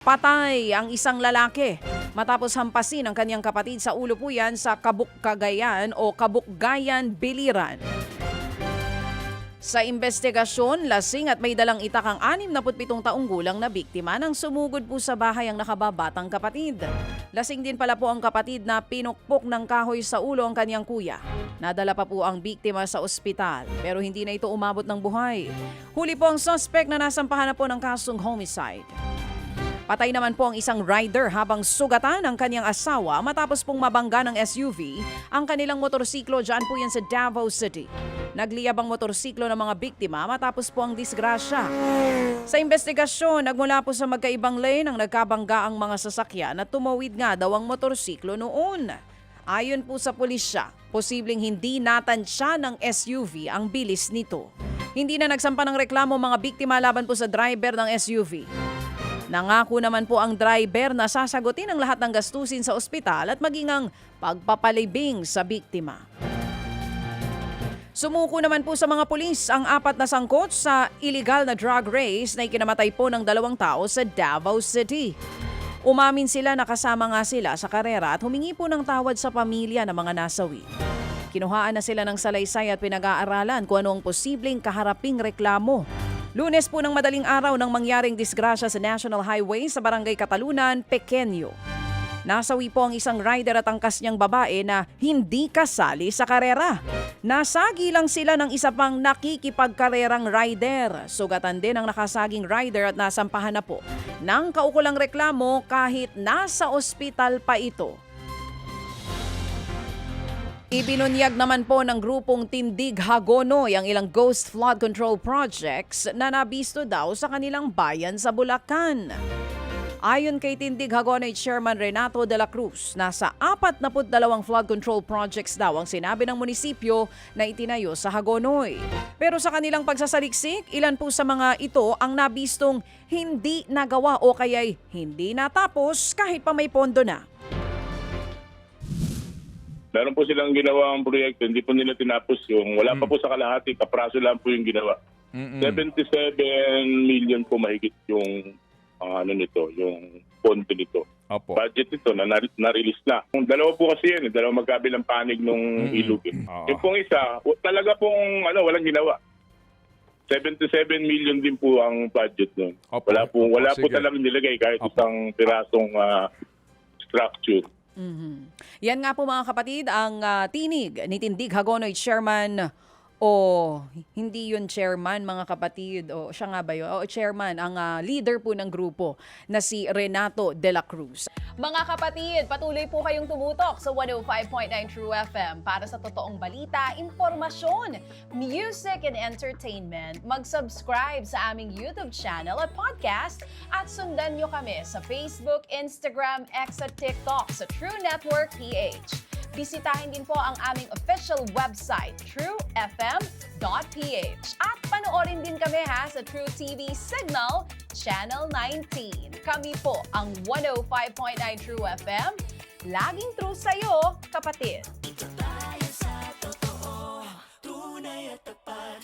Patay ang isang lalaki matapos hampasin ang kanyang kapatid sa ulo po yan sa Kabukcagayan o Kabukgayan, Biliran. Sa investigasyon, lasing at may dalang itak ang 67 taong gulang na biktima nang sumugod po sa bahay ang nakababatang kapatid. Lasing din pala po ang kapatid na pinukpok ng kahoy sa ulo ang kanyang kuya. Nadala pa po ang biktima sa ospital pero hindi na ito umabot ng buhay. Huli po ang suspect na nasampahan na po ng kasong homicide. Patay naman po ang isang rider habang sugatan ang kanyang asawa matapos pong mabangga ng SUV ang kanilang motorsiklo dyan po yan sa Davao City. Nagliyab ang motorsiklo ng mga biktima matapos po ang disgrasya. Sa investigasyon, nagmula po sa magkaibang lane ang nagkabangga ang mga sasakyan at tumawid nga daw ang motorsiklo noon. Ayon po sa pulisya, posibleng hindi natansya ng SUV ang bilis nito. Hindi na nagsampa ng reklamo mga biktima laban po sa driver ng SUV. Nangako naman po ang driver na sasagutin ang lahat ng gastusin sa ospital at maging ang pagpapalibing sa biktima. Sumuko naman po sa mga pulis ang 4 na sangkot sa illegal na drug race na ikinamatay po ng 2 tao sa Davao City. Umamin sila na kasama nga sila sa karera at humingi po ng tawad sa pamilya ng mga nasawi. Kinuhaan na sila ng salaysay at pinag-aaralan kung ano ang posibleng kaharaping reklamo. Lunes po ng madaling araw nang mangyaring disgrasya sa National Highway sa Barangay Katalunan, Pequeño. Nasawi po ang isang rider at angkas niyang babae na hindi kasali sa karera. Nasagi lang sila ng isa pang nakikipagkarerang rider. Sugatan din ang nakasaging rider at nasampahan na po ng kaukulang reklamo kahit nasa ospital pa ito. Ibinunyag naman po ng grupong Tindig Hagonoy ang ilang ghost flood control projects na nabisto daw sa kanilang bayan sa Bulacan. Ayon kay Tindig Hagonoy Chairman Renato de la Cruz, nasa 42 flood control projects daw ang sinabi ng munisipyo na itinayo sa Hagonoy. Pero sa kanilang pagsasaliksik, ilan po sa mga ito ang nabistong hindi nagawa o kaya'y hindi natapos kahit pa may pondo na. Meron po silang ginawang proyekto, hindi po nila tinapos yung, wala pa po sa kalahati, kapraso lang po yung ginawa. 77 million po mahigit yung yung pondo nito. Opo. Budget nito na na-release na. Yung dalawa po kasi yan, dalawa magkabilang panig nung ilog. Yung pong isa, talaga pong walang ginawa. 77 million din po ang budget nun. Opo. Wala po Sige. talagang nilagay kahit isang pirasong structure. Yan nga po mga kapatid ang tinig ni Tindig Hagonoy Chairman o hindi yun chairman mga kapatid o siya nga ba yun? O chairman ang leader po ng grupo na si Renato de la Cruz. Mga kapatid, patuloy po kayong tumutok sa 105.9 True FM para sa totoong balita, impormasyon, music and entertainment. Mag-subscribe sa aming YouTube channel at podcast at sundan nyo kami sa Facebook, Instagram, X at TikTok sa True Network PH. Bisitahin din po ang aming official website, truefm.ph. At panoorin din kami sa True TV Signal, Channel 19. Kami po ang 105.9 True FM. Laging true sa'yo, kapatid.